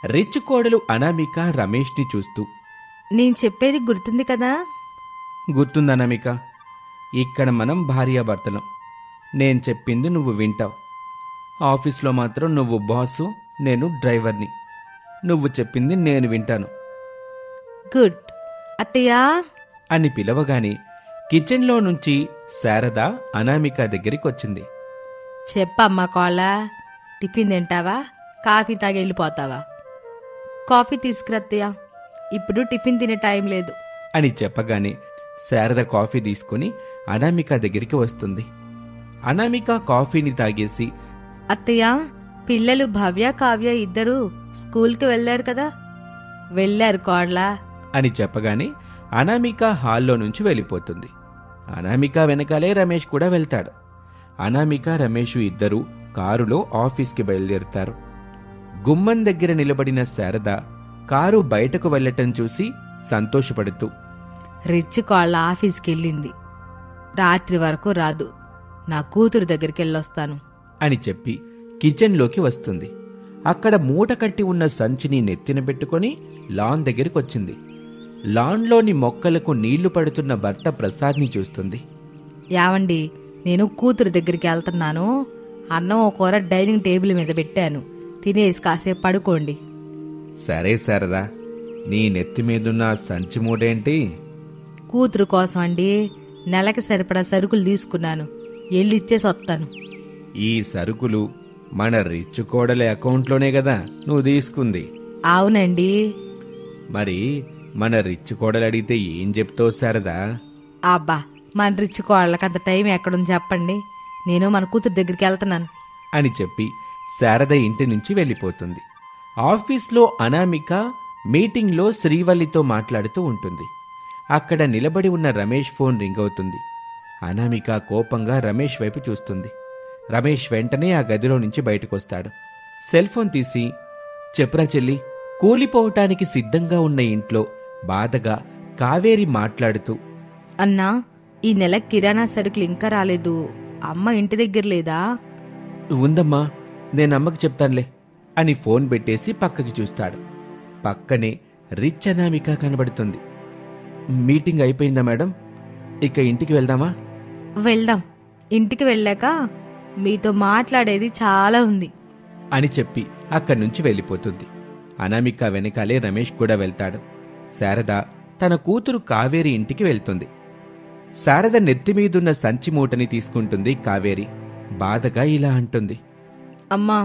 Rich కోడలు అనామిక రమేష్ని చూస్తూ, నేను చెప్పేది గుర్తుంది కదా? గుర్తుంది అనామిక, ఇక్కడ మనం భార్యాభర్తలం. నేను చెప్పింది నువ్వు వింటావు. ఆఫీస్లో మాత్రం నువ్వు బాసు, నేను డ్రైవర్ని. నువ్వు చెప్పింది నేను వింటాను గుడ్. అత్తయ్యా అని పిలవగానే కిచెన్లో నుంచి శారద అనామిక దగ్గరికి వచ్చింది. చెప్పమ్మా కోళ్ళ, టిఫిన్ తింటావా, కాఫీ తాగి వెళ్ళిపోతావా? కాఫీ తీసుకురత్తయ్యా, ఇప్పుడు టిఫిన్ తినే టైం లేదు అని చెప్పగానే శారద కాఫీ తీసుకుని అనామిక దగ్గరికి వస్తుంది. అనామిక కాఫీని తాగేసి, అత్తయ్య, పిల్లలు భవ్య కావ్య ఇద్దరూ స్కూల్కి వెళ్ళారు కదా? వెళ్ళారు కోళ్ళ అని చెప్పగానే అనామిక హాల్లో నుంచి వెళ్ళిపోతుంది. అనామిక వెనకాలే రమేష్ కూడా వెళ్తాడు. అనామిక రమేషు ఇద్దరూ కారులో ఆఫీస్కి బయలుదేరుతారు. గుమ్మం దగ్గర నిలబడిన శారద కారు బయటకు వెళ్లటం చూసి సంతోషపడుతూ, రిచ్ కోళ్ళ ఆఫీస్కి వెళ్ళింది, రాత్రి వరకు రాదు, నా కూతురు దగ్గరికి వెళ్ళొస్తాను అని చెప్పి కిచెన్లోకి వస్తుంది. అక్కడ మూట కట్టి ఉన్న సంచిని నెత్తిన పెట్టుకుని లాన్ దగ్గరికొచ్చింది. లాన్లోని మొక్కలకు నీళ్లు పడుతున్న భర్త ప్రసాద్ని చూస్తుంది. యావండి, నేను కూతురు దగ్గరికి వెళ్తున్నాను, అన్నం ఓ కూర డైనింగ్ టేబుల్ మీద పెట్టాను, తినేసి కాసేపు పడుకోండి. సరే శారదా, నీ నెత్తి మీదున్న సంచి మూటేంటి? కూతురు కోసం అండి, నెలకి సరిపడా సరుకులు తీసుకున్నాను, వెళ్ళి ఇచ్చేసి వస్తాను. ఈ సరుకులు మన రిచ్ కోడల అకౌంట్లోనే కదా నువ్వు తీసుకుంది? అవునండి. మరి మన రిచ్ కోడలు అడిగితే ఏం చెప్తావు శారదా? అబ్బా, మన రిచ్ కోళ్ళకంత టైం ఎక్కడుంది చెప్పండి, నేను మన కూతురు దగ్గరికి వెళ్తున్నాను అని చెప్పి శారద ఇంటి నుంచి వెళ్ళిపోతుంది. ఆఫీస్లో అనామిక మీటింగ్లో శ్రీవల్లితో మాట్లాడుతూ ఉంటుంది. అక్కడ నిలబడి ఉన్న రమేష్ ఫోన్ రింగ్ అవుతుంది. అనామిక కోపంగా రమేష్ వైపు చూస్తుంది. రమేష్ వెంటనే ఆ గదిలో నుంచి బయటకొస్తాడు. సెల్ ఫోన్ తీసి, చెప్పురా చెల్లి. కూలిపోవటానికి సిద్ధంగా ఉన్న ఇంట్లో బాధగా కావేరి మాట్లాడుతూ, అన్నా, ఈ నెల కిరాణా సరుకులు ఇంకా రాలేదు, అమ్మ ఇంటి దగ్గర లేదా? ఉందమ్మా, నేను అమ్మకి చెప్తానులే అని ఫోన్ పెట్టేసి పక్కకి చూస్తాడు. పక్కనే రిచ్ అనామిక కనబడుతుంది. మీటింగ్ అయిపోయిందా మేడం? ఇక ఇంటికి వెళ్దామా? వెళ్దాం, ఇంటికి వెళ్ళాక మీతో మాట్లాడేది చాలా ఉంది అని చెప్పి అక్కడి నుంచి వెళ్ళిపోతుంది. అనామిక వెనకాలే రమేష్ కూడా వెళ్తాడు. శారద తన కూతురు కావేరి ఇంటికి వెళ్తుంది. శారద నెత్తిమీదున్న సంచి మూటని తీసుకుంటుంది. కావేరి బాధగా ఇలా అంటుంది, అమ్మా,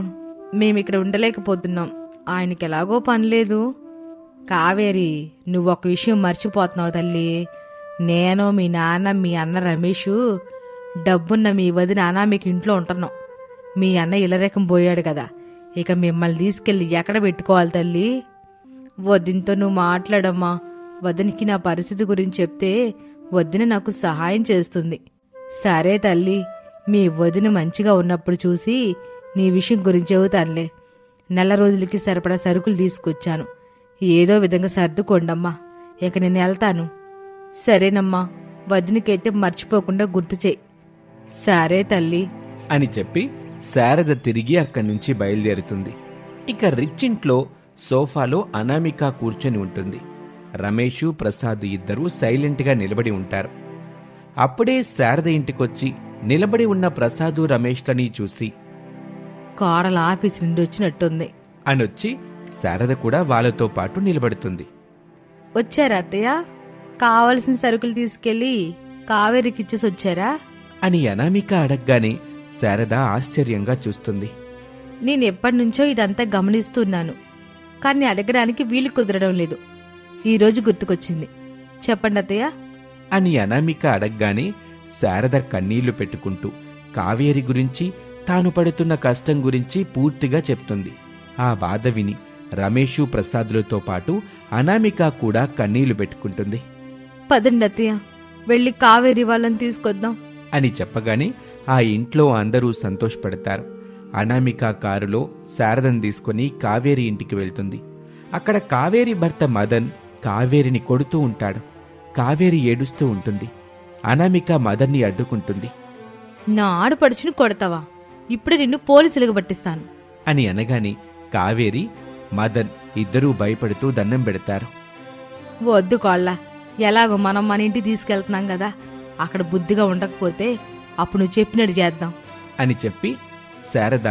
మేమిక్కడ ఉండలేకపోతున్నాం, ఆయనకి ఎలాగో పనిలేదు. కావేరి, నువ్వొక విషయం మర్చిపోతున్నావు తల్లి. నేను, మీ నాన్న, మీ అన్న రమేషు, డబ్బున్న మీ వదిన అనామిక ఇంట్లో ఉంటున్నాం. మీ అన్న ఇలరేకం పోయాడు కదా, ఇక మిమ్మల్ని తీసుకెళ్ళి ఎక్కడ పెట్టుకోవాలి తల్లి? వదినతో నువ్వు మాట్లాడమ్మా, వదినికి నా పరిస్థితి గురించి చెప్తే వదిన నాకు సహాయం చేస్తుంది. సరే తల్లి, మీ వదిన మంచిగా ఉన్నప్పుడు చూసి నీ విషయం గురించి చెబుతానులే. నెల రోజులకి సరిపడా సరుకులు తీసుకొచ్చాను, ఏదో విధంగా సర్దుకోండమ్మా, ఇక నేను వెళ్తాను. సరేనమ్మా, వదినకైతే మర్చిపోకుండా గుర్తు చేయి. సరే తల్లి అని చెప్పి శారద తిరిగి అక్కడి నుంచి బయలుదేరుతుంది. ఇక రిచ్ ఇంట్లో సోఫాలో అనామిక కూర్చొని ఉంటుంది. రమేషు, ప్రసాద్ ఇద్దరూ సైలెంట్గా నిలబడి ఉంటారు. అప్పుడే శారద ఇంటికొచ్చి నిలబడి ఉన్న ప్రసాదు, రమేష్లని చూసి, కోడల ఆఫీస్ నుండి వచ్చినట్టుంది అనొచ్చి శారద కూడా వాళ్ళతో పాటు నిలబడుతుంది. వచ్చారా అత్తయ్య? కావలసిన సరుకులు తీసుకెళ్లి కావేరికిచ్చేసి వచ్చారా అని అనామిక అడగగానే శారద ఆశ్చర్యంగా చూస్తుంది. నేనెప్పటినుంచో ఇదంతా గమనిస్తున్నాను, కానీ అడగడానికి వీలు కుదరడం లేదు. ఈరోజు గుర్తుకొచ్చింది, చెప్పండి అత్తయ్య అని అనామిక అడగగానే శారద కన్నీళ్లు పెట్టుకుంటూ కావేరి గురించి, తాను పడుతున్న కష్టం గురించి పూర్తిగా చెప్తుంది. ఆ బాధ విని రమేషు, ప్రసాదులతో పాటు అనామిక కూడా కన్నీళ్లు పెట్టుకుంటుంది. పదండి అత్తయ్య, వెళ్ళి కావేరి వాళ్ళని తీసుకొద్దాం అని చెప్పగానే ఆ ఇంట్లో అందరూ సంతోషపడతారు. అనామిక కారులో శారదను తీసుకుని కావేరి ఇంటికి వెళ్తుంది. అక్కడ కావేరి భర్త మదన్ కావేరిని కొడుతూ ఉంటాడు. కావేరి ఏడుస్తూ ఉంటుంది. అనామిక మదన్ని అడ్డుకుంటుంది. నా ఆడపడుచుని కొడతావా? ఇప్పుడు నిన్ను పోలీసులకు పట్టిస్తాను అని అనగానే కావేరి, మదన్ ఇద్దరూ భయపడుతూ దండం పెడతారు. వద్దు కోళ్ళ, ఎలాగో మనం మన ఇంటికి తీసుకెళ్తున్నాం కదా, అక్కడ బుద్ధిగా ఉండకపోతే అప్పుడు నువ్వు చెప్పినట్టు చేద్దాం అని చెప్పి శారద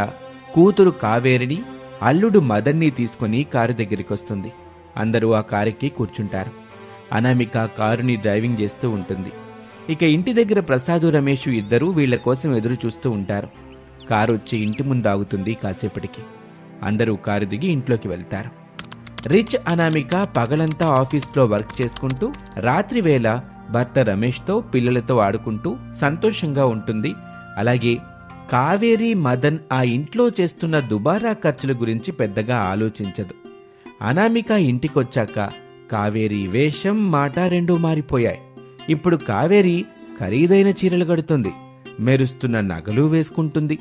కూతురు కావేరిని, అల్లుడు మదన్ని తీసుకుని కారు దగ్గరికొస్తుంది. అందరూ ఆ కారుకి కూర్చుంటారు. అనామిక కారుని డ్రైవింగ్ చేస్తూ ఉంటుంది. ఇక ఇంటి దగ్గర ప్రసాదు, రమేష్ ఇద్దరూ వీళ్ల కోసం ఎదురు చూస్తూ ఉంటారు. కారు వచ్చి ఇంటి ముందు ఆగుతుంది. కాసేపటికి అందరూ కారు దిగి ఇంట్లోకి వెళ్తారు. రిచ్ అనామిక పగలంతా ఆఫీస్లో వర్క్ చేసుకుంటూ రాత్రి వేళ భర్త రమేష్తో, పిల్లలతో ఆడుకుంటూ సంతోషంగా ఉంటుంది. అలాగే కావేరి, మదన్ ఆ ఇంట్లో చేస్తున్న దుబారా ఖర్చుల గురించి పెద్దగా ఆలోచించదు. అనామిక ఇంటికొచ్చాక కావేరి వేషం, మాట రెండూ మారిపోయాయి. ఇప్పుడు కావేరి ఖరీదైన చీరలు కడుతుంది, మెరుస్తున్న నగలు వేసుకుంటుంది.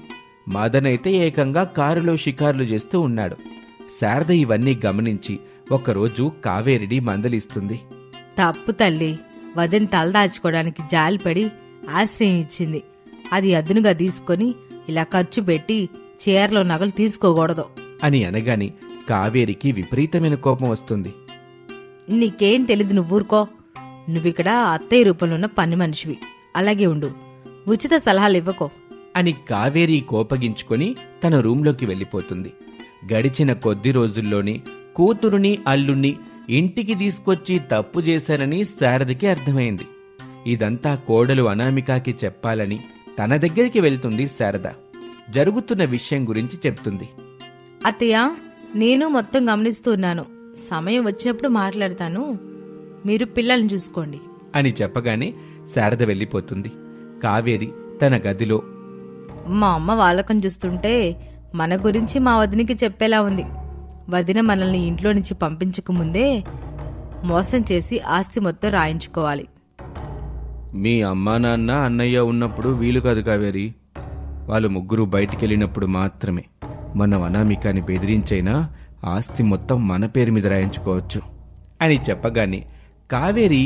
మదన్ అయితే ఏకంగా కారులో షికార్లు చేస్తూ ఉన్నాడు. శారద ఇవన్నీ గమనించి ఒకరోజు కావేరిని మందలిస్తుంది. తప్పు తల్లి, వదిన తలదాచుకోవడానికి జాలిపడి ఆశ్రయం ఇచ్చింది. అది అదునుగా తీసుకొని ఇలా ఖర్చు పెట్టి చీరలో నగలు తీసుకోకూడదు అని అనగానే కావేరికి విపరీతమైన కోపం వస్తుంది. నీకేం తెలీదు, నువ్వు ఊరుకో. నువ్విక్కడ అత్తయ్య రూపంలో ఉన్న పని మనిషివి, అలాగే ఉండు, ఉచిత సలహాలు ఇవ్వకో అని కావేరి కోపగించుకొని తన రూంలోకి వెళ్ళిపోతుంది. గడిచిన కొద్ది రోజుల్లోనే కూతురుని, అల్లుణ్ణి ఇంటికి తీసుకొచ్చి తప్పు చేశారని శారదకి అర్థమైంది. ఇదంతా కోడలు అనామికకి చెప్పాలని తన దగ్గరికి వెళ్తుంది శారద. జరుగుతున్న విషయం గురించి చెప్తుంది. అత్తయ్య, నేను మొత్తం గమనిస్తూ ఉన్నాను. సమయం వచ్చినప్పుడు మాట్లాడతాను, మీరు పిల్లల్ని చూసుకోండి అని చెప్పగానే శారద వెళ్ళిపోతుంది. కావేరి తన గదిలో, మా అమ్మ వాళ్ళకం చూస్తుంటే మన గురించి మా వదినికి చెప్పేలా ఉంది. వదిన మనల్ని ఇంట్లో నుంచి పంపించకముందే మోసం చేసి ఆస్తి మొత్తం రాయించుకోవాలి. మీ అమ్మా నాన్న, అన్నయ్య ఉన్నప్పుడు వీలు కాదు కావేరి. వాళ్ళు ముగ్గురు బయటికెళ్ళినప్పుడు మాత్రమే మనం అనామికాని బెదిరించైనా ఆస్తి మొత్తం మన పేరు మీద రాయించుకోవచ్చు అని చెప్పగానే కావేరి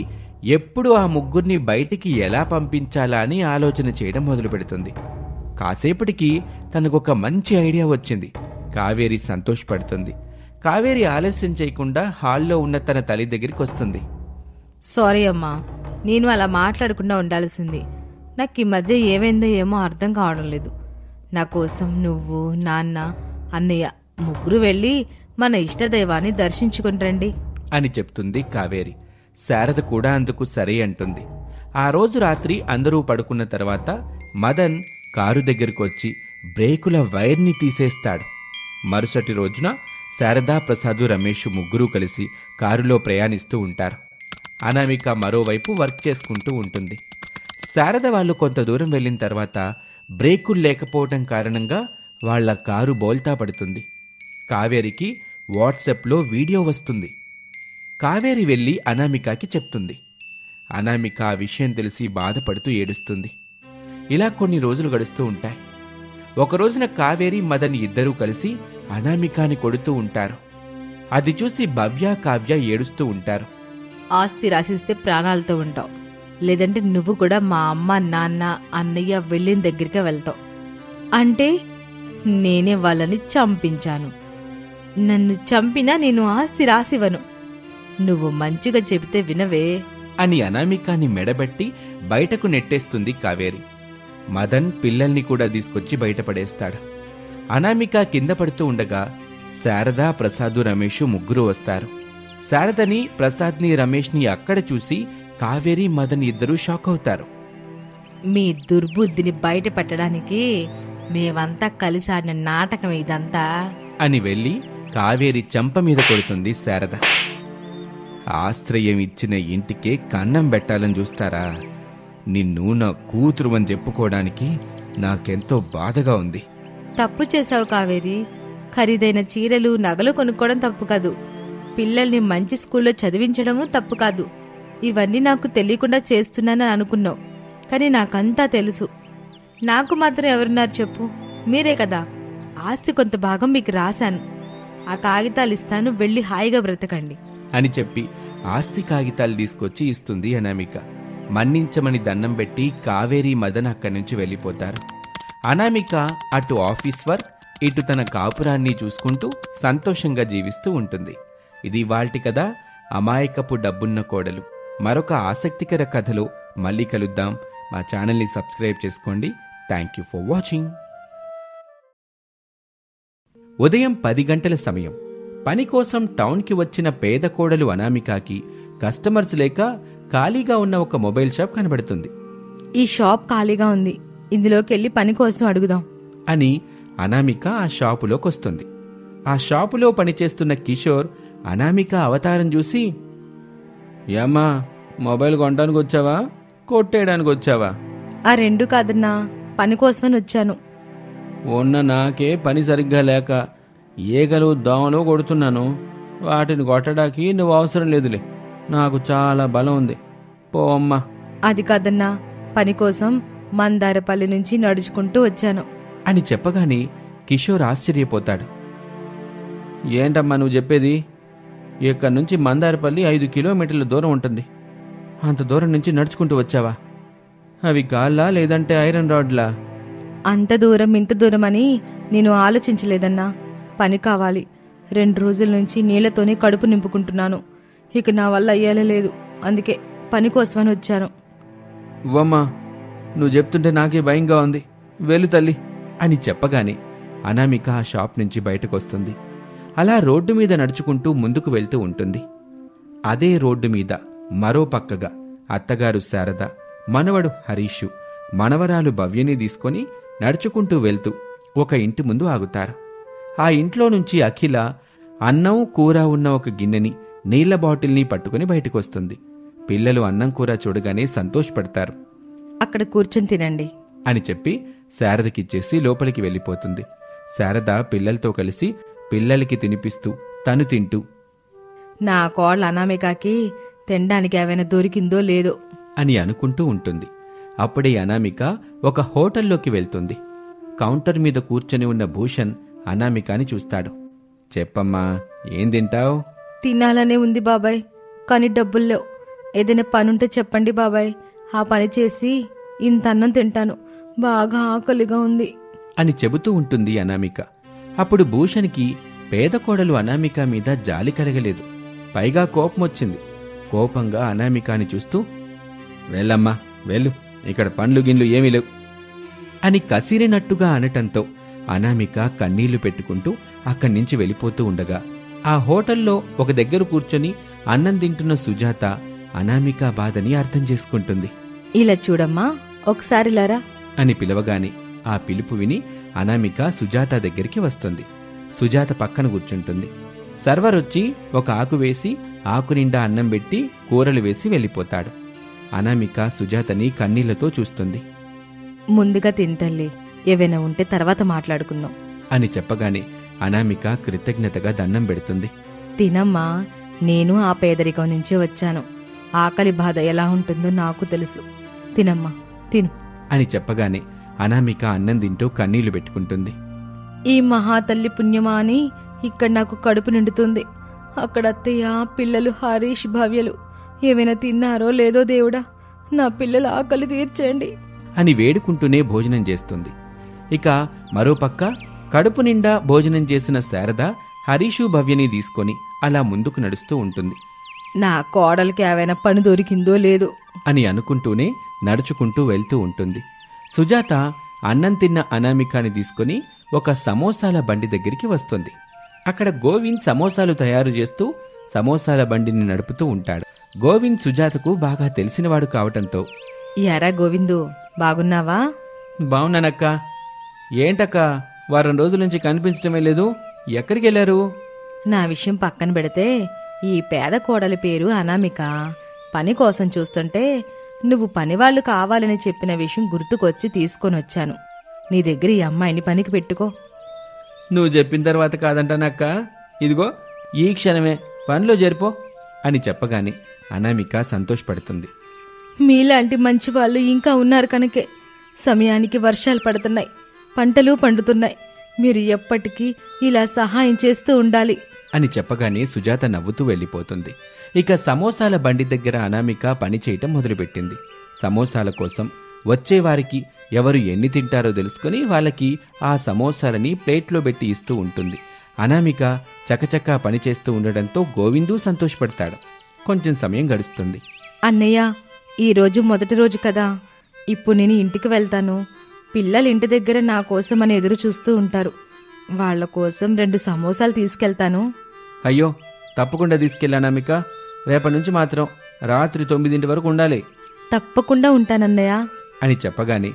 ఎప్పుడు ఆ ముగ్గురిని బయటికి ఎలా పంపించాలా అని ఆలోచన చేయడం మొదలు పెడుతుంది. కాసేపటికి తనకొక మంచి ఐడియా వచ్చింది. కావేరి సంతోషపడుతుంది. కావేరి ఆలస్యం చేయకుండా హాల్లో ఉన్న తన తల్లి దగ్గరికి వస్తుంది. సారీ అమ్మా, నేను అలా మాట్లాడకుండా ఉండాల్సింది. నాకు ఈ మధ్య ఏమైందో ఏమో అర్థం కావడం లేదు. నా కోసం నువ్వు, నాన్న, అన్నయ్య ముగ్గురు వెళ్ళి మన ఇష్టదైవాన్ని దర్శించుకుని రండి అని చెప్తుంది కావేరి. శారద కూడా అందుకు సరే అంటుంది. ఆ రోజు రాత్రి అందరూ పడుకున్న తర్వాత మదన్ కారు దగ్గరకొచ్చి బ్రేకుల వైర్ని తీసేస్తాడు. మరుసటి రోజున శారద, ప్రసాదు, రమేష్ ముగ్గురూ కలిసి కారులో ప్రయాణిస్తూ ఉంటారు. అనామిక మరోవైపు వర్క్ చేసుకుంటూ ఉంటుంది. శారద వాళ్ళు కొంత దూరం వెళ్ళిన తర్వాత బ్రేకులు లేకపోవటం కారణంగా వాళ్ల కారు బోల్తా పడుతుంది. కావేరికి వాట్సాప్లో వీడియో వస్తుంది. కావేరి వెళ్ళి అనామికకి చెప్తుంది. అనామిక ఆ విషయం తెలిసి బాధపడుతూ ఏడుస్తుంది. ఇలా కొన్ని రోజులు గడుస్తూ ఉంటాయి. ఒకరోజున కావేరి, మదన్ ఇద్దరూ కలిసి అనామికాని కొడుతూ ఉంటారు. అది చూసి భవ్య, కావ్య ఏడుస్తూ ఉంటారు. ఆస్తి రాసిస్తే ప్రాణాలతో ఉంటావు, లేదంటే నువ్వు కూడా మా అమ్మ, నాన్న, అన్నయ్య వెళ్ళిన దగ్గరికి వెళ్తావు. అంటే నేనే వాళ్ళని చంపించాను. నన్ను చంపినా నేను ఆస్తి రాసివ్వను. నువ్వు మంచిగా చెబితే వినవే అని అనామికాని మెడబెట్టి బయటకు నెట్టేస్తుంది కావేరి. మదన్ పిల్లల్ని కూడా తీసుకొచ్చి బయటపడేస్తాడు. అనామిక కింద పడుతూ ఉండగా శారద, ప్రసాదు, రమేష్ ముగ్గురు వస్తారు. శారదని, ప్రసాద్ని, రమేష్ని అక్కడ చూసి కావేరి, మదన్ ఇద్దరూ షాక్ అవుతారు. మీ దుర్బుద్ధిని బయట పెట్టడానికి మేమంతా కలిసి ఆడిన నాటకం ఇదంతా అని వెళ్ళి కావేరి చెంప మీద కొడుతుంది శారద. ఆశ్రయం ఇచ్చిన ఇంటికే కన్నం పెట్టాలని చూస్తారా? నిన్ను నా కూతురు అని చెప్పుకోవడానికి నాకెంతో బాధగా ఉంది. తప్పు చేశావు కావేరి. ఖరీదైన చీరలు, నగలు కొనుక్కోవడం తప్పు కాదు. పిల్లల్ని మంచి స్కూల్లో చదివించడము తప్పు కాదు. ఇవన్నీ నాకు తెలియకుండా చేస్తున్నానని అనుకున్నావు, కానీ నాకంతా తెలుసు. నాకు మాత్రం ఎవరున్నారు చెప్పు? మీరే కదా. ఆస్తి కొంత భాగం మీకు రాశాను. ఆ కాగితాలు ఇస్తాను, వెళ్ళి హాయిగా బ్రతకండి అని చెప్పి ఆస్తి కాగితాలు తీసుకొచ్చి ఇస్తుంది అనామిక. మన్నించమని దండం పెట్టి కావేరి, మదన్ అక్కడి నుంచి వెళ్ళిపోతారు. అనామిక అటు ఆఫీస్ వర్క్, ఇటు తన కాపురాన్ని చూసుకుంటూ సంతోషంగా జీవిస్తూ ఉంటుంది. ఇది ఇవాల్టి కథ, అమాయకపు డబ్బున్న కోడలు. మరొక ఆసక్తికర కథలో మళ్ళీ కలుద్దాం. మా ఛానల్ని సబ్స్క్రైబ్ చేసుకోండి. Thank you for watching. ఉదయం 10 గంటల సమయం. పని కోసం టౌన్కి వచ్చిన పేద కోడలు అనామికకి కస్టమర్స్ లేక ఖాళీగా ఉన్న ఒక మొబైల్ షాప్ కనబడుతుంది. ఈ షాప్ ఖాళీగా ఉంది, ఇందులోకి వెళ్ళి పని కోసం అడుగుదాం అని అనామిక ఆ షాపులోకి వస్తుంది. ఆ షాపులో పనిచేస్తున్న కిషోర్ అనామిక అవతారం చూసి, ఏమ్మా, మొబైల్ కొనడానికి వచ్చావా, కొట్టేయడానికి వచ్చావా? ఆ రెండు కాదన్నా, పని కోసమని వచ్చాను. ఉన్న నాకే పని సరిగ్గా లేక ఈగలు దోమలు కొడుతున్నాను. వాటిని కొట్టడానికి నువ్వు అవసరం లేదులే, నాకు చాలా బలం ఉంది, పో అమ్మా. అది కాదన్నా, పని కోసం మందారపల్లి నుంచి నడుచుకుంటూ వచ్చాను అని చెప్పగానే కిషోర్ ఆశ్చర్యపోతాడు. ఏంటమ్మా నువ్వు చెప్పేది? ఇక్కడి నుంచి మందారపల్లి 5 కిలోమీటర్ల దూరం ఉంటుంది. అంత దూరం నుంచి నడుచుకుంటూ వచ్చావా? అవి గాల్లా లేదంటే ఐరన్ రాడ్లా? అంత దూరం ఇంత దూరం అని నేను ఆలోచించలేదన్నా. పని కావాలి. 2 రోజుల నుంచి నీళ్లతోనే కడుపు నింపుకుంటున్నాను. ఇక నా వల్ల అయ్యేలా లేదు, అందుకే పని కోసమని వచ్చాను. వమ్మా, నువ్వు చెప్తుంటే నాకే భయంగా ఉంది, వెళ్ళు తల్లి అని చెప్పగానే అనామిక ఆ షాప్ నుంచి బయటకొస్తుంది. అలా రోడ్డు మీద నడుచుకుంటూ ముందుకు వెళ్తూ ఉంటుంది. అదే రోడ్డు మీద మరో పక్కగా అత్తగారు శారద, మనవడు హరీషు, మనవరాలు భవ్యని తీసుకొని నడుచుకుంటూ వెళ్తూ ఒక ఇంటి ముందు ఆగుతారు. ఆ ఇంట్లో నుంచి అఖిల అన్నం కూర ఉన్న ఒక గిన్నెని, నీళ్ల బాటిల్ని పట్టుకుని బయటకొస్తుంది. పిల్లలు అన్నం కూర చూడగానే సంతోషపడతారు. అక్కడ కూర్చుని తినండి అని చెప్పి శారదకిచ్చేసి లోపలికి వెళ్ళిపోతుంది. శారద పిల్లలతో కలిసి పిల్లలకి తినిపిస్తూ తను తింటూ, నా కోళ్ళ అనామికకి తినడానికి ఏమైనా దొరికిందో లేదో అని అనుకుంటూ ఉంటుంది. అప్పుడే అనామిక ఒక హోటల్లోకి వెళ్తుంది. కౌంటర్ మీద కూర్చొని ఉన్న భూషణ్ అనామికని చూస్తాడు. చెప్పమ్మా, ఏం తింటావు? తినాలనే ఉంది బాబాయ్, కానీ డబ్బుల్లో ఏదైనా పనుంటే చెప్పండి బాబాయ్, ఆ పని చేసి ఇంత అన్నం తింటాను, బాగా ఆకలిగా ఉంది అని చెబుతూ ఉంటుంది అనామిక. అప్పుడు భూషణ్కి పేద కోడలు అనామిక మీద జాలి కలగలేదు, పైగా కోపం వచ్చింది. కోపంగా అనామికని చూస్తూ, వెళ్ళమ్మా వెళ్ళు, ఇక్కడ పండ్లు గిన్లు ఏమీ లేవు అని కసిరినట్టుగా అనటంతో అనామిక కన్నీళ్లు పెట్టుకుంటూ అక్కడి నుంచి వెళ్ళిపోతూ ఉండగా ఆ హోటల్లో ఒక దగ్గర కూర్చొని అన్నం తింటున్న సుజాత అనామిక బాధని అర్థం చేసుకుంటుంది. ఇలా చూడమ్మా, ఒకసారి లారా అని పిలవగానే ఆ పిలుపు విని అనామిక సుజాత దగ్గరికి వస్తుంది. సుజాత పక్కన కూర్చుంటుంది. సర్వర్ వచ్చి ఒక ఆకు వేసి ఆకు నిండా అన్నం పెట్టి కూరలు వేసి వెళ్ళిపోతాడు. అనామిక సుజాతని కన్నీళ్లతో చూస్తుంది. ముందుగా తింటల్లి, ఏవైనా ఉంటే తర్వాత మాట్లాడుకుందాం అని చెప్పగానే అనామిక కృతజ్ఞతగా దండం పెడుతుంది. తినమ్మా, నేను ఆ పేదరికం నుంచే వచ్చాను, ఆకలి బాధ ఎలా ఉంటుందో నాకు తెలుసు, తినమ్మా తిను అని చెప్పగానే అనామిక అన్నం తింటూ కన్నీళ్లు పెట్టుకుంటుంది. ఈ మహాతల్లి పుణ్యమా అని ఇక్కడ నాకు కడుపు నిండుతుంది. అక్కడ అత్తయ్య, పిల్లలు హరీష్, భవ్యలు ఏమైనా తిన్నారో లేదో దేవుడా, నా పిల్లల ఆకలి తీర్చేయండి అని వేడుకుంటూనే భోజనం చేస్తుంది. ఇక మరోపక్క కడుపు నిండా భోజనం చేసిన శారద హరీషు, భవ్యని తీసుకొని అలా ముందుకు నడుస్తూ ఉంటుంది. నా కోడలికి ఏమైనా పని దొరికిందో లేదో అని అనుకుంటూనే నడుచుకుంటూ వెళ్తూ ఉంటుంది. సుజాత అన్నం తిన్న అనామికాని తీసుకుని ఒక సమోసాల బండి దగ్గరికి వస్తుంది. అక్కడ గోవింద్ సమోసాలు తయారు చేస్తూ సమోసాల బండిని నడుపుతూ ఉంటాడు. గోవింద్ సుజాతకు బాగా తెలిసినవాడు కావటంతో, యారా గోవిందు, బాగున్నావా? బావున్నానక్క. ఏంటక్క, వారం రోజుల నుంచి కనిపించడమే లేదు, ఎక్కడికి వెళ్ళారు? నా విషయం పక్కన పెడితే ఈ పేద కోడలి పేరు అనామిక. పని కోసం చూస్తుంటే నువ్వు పనివాళ్లు కావాలని చెప్పిన విషయం గుర్తుకొచ్చి తీసుకొని వచ్చాను. నీ దగ్గర ఈ అమ్మాయిని పనికి పెట్టుకో. నువ్వు చెప్పిన తర్వాత కాదంటానక్క, ఇదిగో ఈ క్షణమే పనిలో జరిపో అని చెప్పగానే అనామిక సంతోషపడుతుంది. మీలాంటి మంచి వాళ్ళు ఇంకా ఉన్నారు కనుకే సమయానికి వర్షాలు పడుతున్నాయి, పంటలు పండుతున్నాయి. మీరు ఎప్పటికీ ఇలా సహాయం చేస్తూ ఉండాలి అని చెప్పగానే సుజాత నవ్వుతూ వెళ్ళిపోతుంది. ఇక సమోసాల బండి దగ్గర అనామిక పని చేయటం మొదలుపెట్టింది. సమోసాల కోసం వచ్చేవారికి ఎవరు ఎన్ని తింటారో తెలుసుకుని వాళ్ళకి ఆ సమోసాలని ప్లేట్లో పెట్టి ఇస్తూ ఉంటుంది. అనామిక చకచకా పనిచేస్తూ ఉండడంతో గోవిందు సంతోషపడతాడు. కొంచెం సమయం గడుస్తుంది. అన్నయ్య, ఈరోజు మొదటి రోజు కదా, ఇప్పుడు నేను ఇంటికి వెళ్తాను. పిల్లలు ఇంటి దగ్గర నా కోసం అని ఎదురు చూస్తూ ఉంటారు. వాళ్ల కోసం 2 సమోసాలు తీసుకెళ్తాను. అయ్యో, తప్పకుండా తీసుకెళ్ళి అనామిక. రేపటి నుంచి మాత్రం రాత్రి 9 వరకు ఉండాలి. తప్పకుండా ఉంటానన్నయ్య అని చెప్పగానే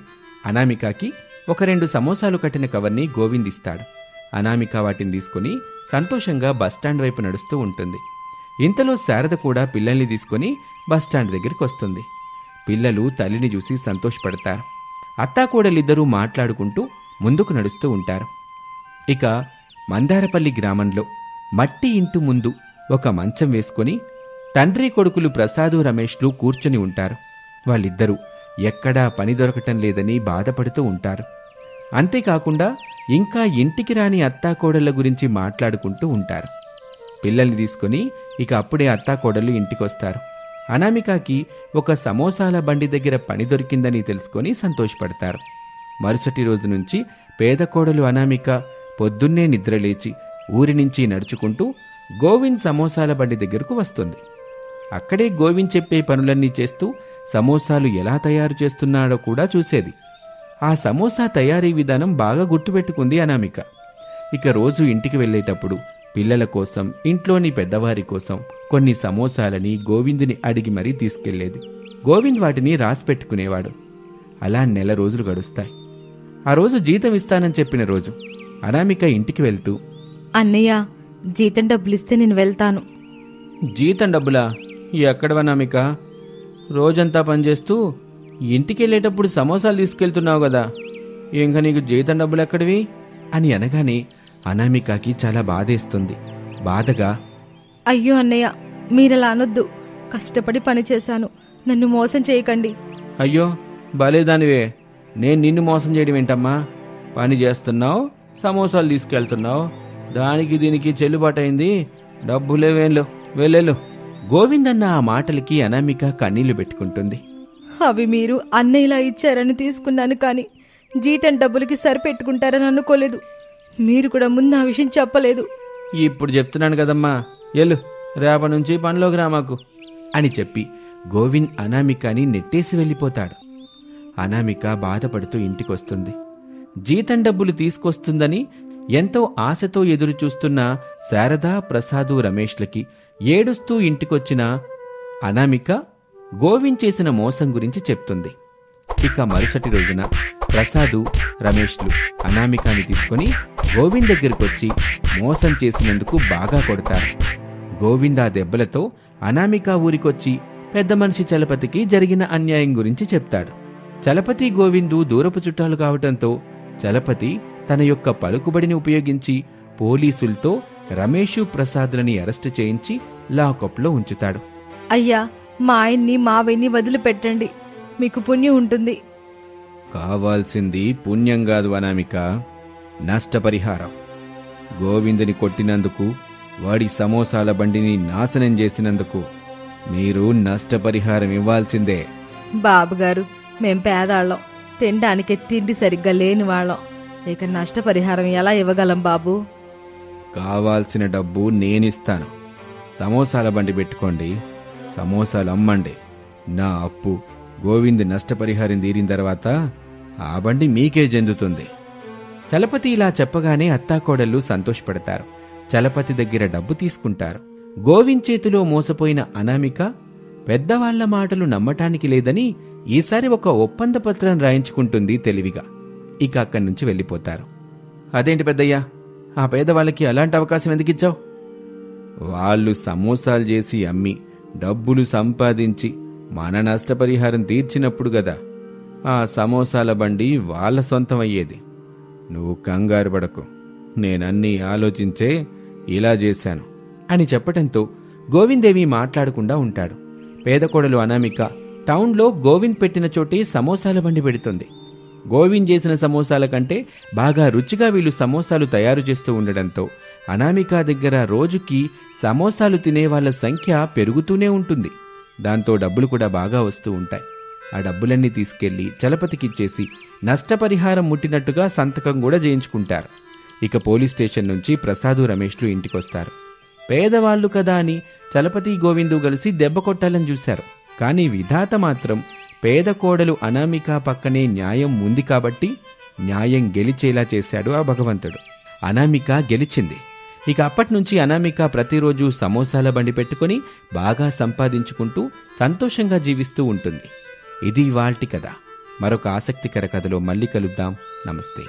అనామికకి ఒక 2 సమోసాలు కట్టిన కవర్ని గోవింద్ ఇస్తాడు. అనామిక వాటిని తీసుకుని సంతోషంగా బస్టాండ్ వైపు నడుస్తూ ఉంటుంది. ఇంతలో శారద కూడా పిల్లల్ని తీసుకుని బస్టాండ్ దగ్గరికి వస్తుంది. పిల్లలు తల్లిని చూసి సంతోషపడతారు. అత్తాకోడలిద్దరూ మాట్లాడుకుంటూ ముందుకు నడుస్తూ ఉంటారు. ఇక మందారపల్లి గ్రామంలో మట్టి ఇంటి ముందు ఒక మంచం వేసుకుని తండ్రి కొడుకులు ప్రసాదు రమేష్లు కూర్చొని ఉంటారు. వాళ్ళిద్దరూ ఎక్కడా పని దొరకటం లేదని బాధపడుతూ ఉంటారు. అంతేకాకుండా ఇంకా ఇంటికి రాని అత్తాకోడళ్ల గురించి మాట్లాడుకుంటూ ఉంటారు. పిల్లల్ని తీసుకుని ఇక అప్పుడే అత్తాకోడళ్ళు ఇంటికొస్తారు. అనామికకి ఒక సమోసాల బండి దగ్గర పని దొరికిందని తెలుసుకొని సంతోషపడతారు. మరుసటి రోజు నుంచి పేద కోడలు అనామిక పొద్దున్నే నిద్రలేచి ఊరి నుంచి నడుచుకుంటూ గోవింద్ సమోసాల బండి దగ్గరకు వస్తుంది. అక్కడే గోవింద్ చెప్పే పనులన్నీ చేస్తూ సమోసాలు ఎలా తయారు చేస్తున్నాడో కూడా చూసేది. ఆ సమోసా తయారీ విధానం బాగా గుర్తుపెట్టుకుంది అనామిక. ఇక రోజు ఇంటికి వెళ్ళేటప్పుడు పిల్లల కోసం, ఇంట్లోని పెద్దవారి కోసం కొన్ని సమోసాలని గోవిందుని అడిగి మరీ తీసుకెళ్లేది. గోవింద్ వాటిని రాసి పెట్టుకునేవాడు. అలా 1 నెల రోజులు గడుస్తాయి. ఆ రోజు జీతం ఇస్తానని చెప్పిన రోజు అనామిక ఇంటికి వెళ్తూ, అన్నయ్య, జీతం డబ్బులిస్తే నేను వెళ్తాను. జీతం డబ్బులా? ఎక్కడవా అనామిక? రోజంతా పనిచేస్తూ ఇంటికి వెళ్ళేటప్పుడు సమోసాలు తీసుకెళ్తున్నావు కదా, ఇంకా నీకు జీతం డబ్బులు ఎక్కడివి అని అనగానే అనామికకి చాలా బాధేస్తుంది. బాధగా, అయ్యో అన్నయ్య, మీరలా అనొద్దు. కష్టపడి పని చేశాను, నన్ను మోసం చేయకండి. అయ్యో బాలేదానివే, నేను నిన్ను మోసం చేయడం ఏంటమ్మా? పని చేస్తున్నావు, సమోసాలు తీసుకెళ్తున్నావు, దానికి దీనికి చెల్లుబాటైంది. డబ్బులేవేంలో, వెళ్ళేలు. గోవిందన్న ఆ మాటలకి అనామిక కన్నీళ్లు పెట్టుకుంటుంది. అవి మీరు అన్నయ్యలా ఇచ్చారని తీసుకున్నాను, కానీ జీతం డబ్బులకి సరిపెట్టుకుంటారని అనుకోలేదు. మీరు కూడా ముందు ఆ విషయం చెప్పలేదు. ఇప్పుడు చెప్తున్నాను కదమ్మా, ఎల్లు, రేపటి నుంచి పనిలోకి రామాకు అని చెప్పి గోవింద్ అనామికని నెట్టేసి వెళ్ళిపోతాడు. అనామిక బాధపడుతూ ఇంటికొస్తుంది. జీతం డబ్బులు తీసుకొస్తుందని ఎంతో ఆశతో ఎదురు చూస్తున్న శారద, ప్రసాదు, రమేష్లకి ఏడుస్తూ ఇంటికొచ్చిన అనామిక గోవింద్ చేసిన మోసం గురించి చెప్తుంది. ఇక మరుసటి రోజున ప్రసాదు, రమేష్లు అనామికని తీసుకుని గోవింద్ దగ్గరకొచ్చి మోసం చేసినందుకు బాగా కొడతారు. గోవింద్ ఆ దెబ్బలతో అనామిక ఊరికొచ్చి పెద్ద మనిషి చలపతికి జరిగిన అన్యాయం గురించి చెప్తాడు. చలపతి, గోవిందు దూరపు చుట్టాలు కావటంతో చలపతి తన యొక్క పలుకుబడిని ఉపయోగించి పోలీసులతో రమేషు, ప్రసాద్లని అరెస్టు చేయించి లాకప్లో ఉంచుతాడు. అయ్యా, మా ఆయన్ని, మావయ్యని వదిలిపెట్టండి, మీకు పుణ్యం ఉంటుంది. కావాల్సింది పుణ్యం కాదు అనామిక, నష్టపరిహారం. గోవిందుని కొట్టినందుకు, వాడి సమోసాల బండిని నాశనం చేసినందుకు మీరు నష్టపరిహారం ఇవ్వాల్సిందే. బాబుగారు, మేం పేదాళ్ళం, తినడానికి తిండి సరిగ్గా లేని వాళ్ళం. ఇక నష్టపరిహారం ఎలా ఇవ్వగలం బాబు? కావాల్సిన డబ్బు నేనిస్తాను. సమోసాల బండి పెట్టుకోండి, సమోసాలు అమ్మండి. నా అప్పు గోవింద్ నష్టపరిహారం తీరిన తర్వాత ఆ బండి మీకే చెందుతుంది. చలపతి ఇలా చెప్పగానే అత్తాకోడళ్ళు సంతోషపడతారు. చలపతి దగ్గర డబ్బు తీసుకుంటారు. గోవింద్ చేతిలో మోసపోయిన అనామిక పెద్దవాళ్ల మాటలు నమ్మటానికి లేదని ఈసారి ఒక ఒప్పంద పత్రం రాయించుకుంటుంది తెలివిగా. ఇక అక్కడి నుంచి వెళ్ళిపోతారు. అదేంటి పెద్దయ్యా, ఆ పేదవాళ్ళకి అలాంటి అవకాశం ఎందుకిచ్చావు? వాళ్ళు సమోసాలు చేసి అమ్మి డబ్బులు సంపాదించి మన నష్టపరిహారం తీర్చినప్పుడు గదా ఆ సమోసాల బండి వాళ్ళ సొంతం అయ్యేది. నువ్వు కంగారు పడకు, నేనన్నీ ఆలోచించే ఇలా చేశాను అని చెప్పటంతో గోవిందేవి మాట్లాడకుండా ఉంటాడు. పేదకోడలు అనామిక టౌన్లో గోవింద్ పెట్టిన చోటే సమోసాల బండి పెడుతుంది. గోవింద్ చేసిన సమోసాల కంటే బాగా రుచిగా వీళ్ళు సమోసాలు తయారు చేస్తూ ఉండడంతో అనామిక దగ్గర రోజుకి సమోసాలు తినే వాళ్ళ సంఖ్య పెరుగుతూనే ఉంటుంది. దాంతో డబ్బులు కూడా బాగా వస్తూ ఉంటాయి. ఆ డబ్బులన్నీ తీసుకెళ్లి చలపతికిచ్చేసి నష్టపరిహారం ముట్టినట్టుగా సంతకం కూడా చేయించుకుంటారు. ఇక పోలీస్ స్టేషన్ నుంచి ప్రసాదు రమేష్లు ఇంటికొస్తారు. పేదవాళ్లు కదా అని చలపతి గోవిందు కలిసి దెబ్బ కొట్టాలని చూశారు. కానీ విధాత మాత్రం పేద కోడలు అనామిక పక్కనే న్యాయం ఉంది కాబట్టి న్యాయం గెలిచేలా చేశాడు ఆ భగవంతుడు. అనామిక గెలిచింది. ఇక అప్పట్నుంచి అనామిక ప్రతిరోజు సమోసాల బండి పెట్టుకుని బాగా సంపాదించుకుంటూ సంతోషంగా జీవిస్తూ ఉంటుంది. ఇది ఇవాల్టి కథ. మరొక ఆసక్తికర కథలో మళ్ళీ కలుద్దాం. నమస్తే.